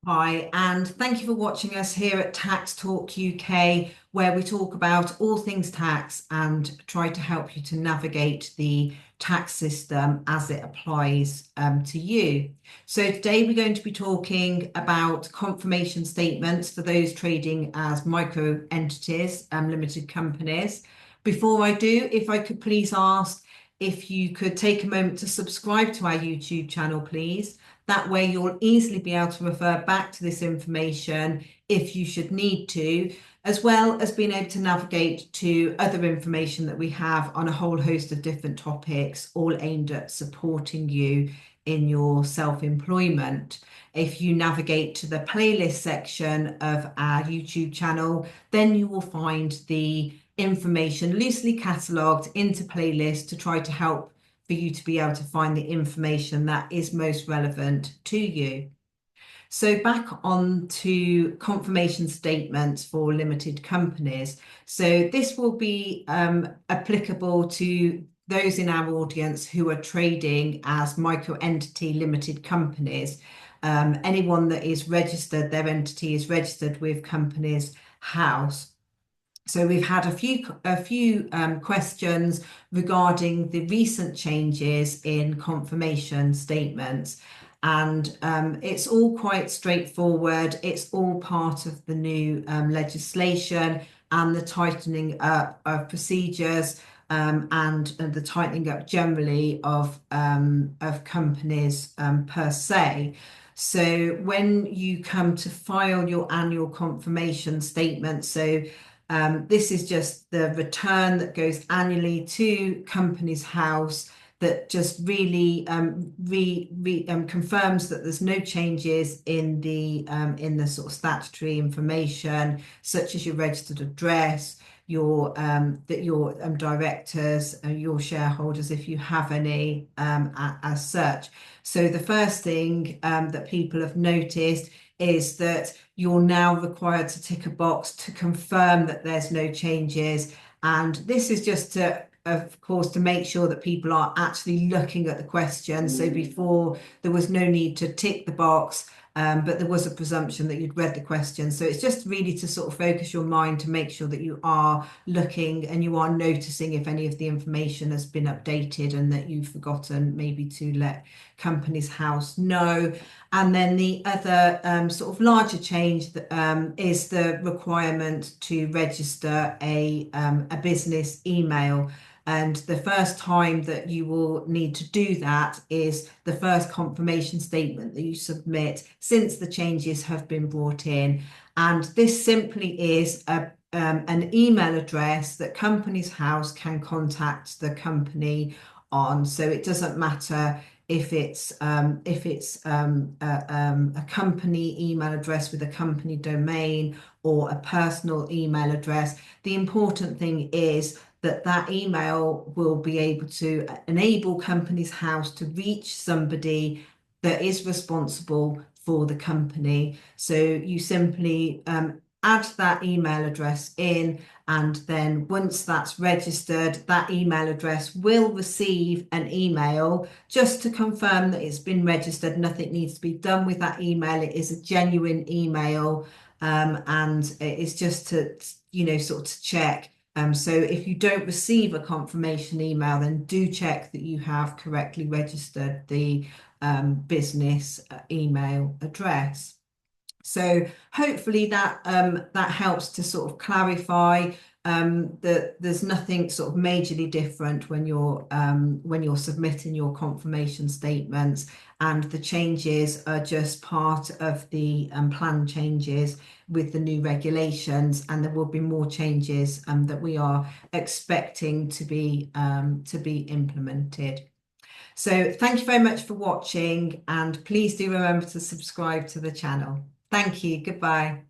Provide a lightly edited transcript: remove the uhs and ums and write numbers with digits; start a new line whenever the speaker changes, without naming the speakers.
Hi, and thank you for watching us here at Tax Talk UK, where we talk about all things tax and try to help you to navigate the tax system as it applies to you. So today we're going to be talking about confirmation statements for those trading as micro entities, limited companies. Before I do, if I could please ask if you could take a moment to subscribe to our YouTube channel, please. That way you'll easily be able to refer back to this information if you should need to, as well as being able to navigate to other information that we have on a whole host of different topics, all aimed at supporting you in your self-employment. If you navigate to the playlist section of our YouTube channel, then you will find the information loosely catalogued into playlists to try to help for you to be able to find the information that is most relevant to you. So back on to confirmation statements for limited companies. So this will be applicable to those in our audience who are trading as micro entity limited companies. Anyone that is registered, their entity is registered with Companies House. So we've had a few questions regarding the recent changes in confirmation statements, and it's all quite straightforward. It's all part of the new legislation and the tightening up of procedures and the tightening up generally of companies per se. So when you come to file your annual confirmation statement, this is just the return that goes annually to Companies House that just really confirms that there's no changes in the sort of statutory information, such as your registered address, your directors, your shareholders, if you have any, as such. So the first thing that people have noticed is that you're now required to tick a box to confirm that there's no changes. And this is just to, of course, to make sure that people are actually looking at the question. So before there was no need to tick the box, but there was a presumption that you'd read the question. So it's just really to sort of focus your mind to make sure that you are looking and you are noticing if any of the information has been updated and that you've forgotten maybe to let Companies House know. And then the other sort of larger change is the requirement to register a business email. And the first time that you will need to do that is the first confirmation statement that you submit since the changes have been brought in. And this simply is an email address that Companies House can contact the company on. So it doesn't matter if it's a company email address with a company domain or a personal email address. The important thing is that email will be able to enable Companies House to reach somebody that is responsible for the company. So you simply add that email address in, and then once that's registered, that email address will receive an email just to confirm that it's been registered. Nothing needs to be done with that email. It is a genuine email, and it's just to, sort of check. So if you don't receive a confirmation email, then do check that you have correctly registered the business email address. So hopefully that helps to sort of clarify that there's nothing sort of majorly different when you're submitting your confirmation statements, and the changes are just part of the plan changes with the new regulations, and there will be more changes that we are expecting to be implemented. So thank you very much for watching, and please do remember to subscribe to the channel. Thank you. Goodbye.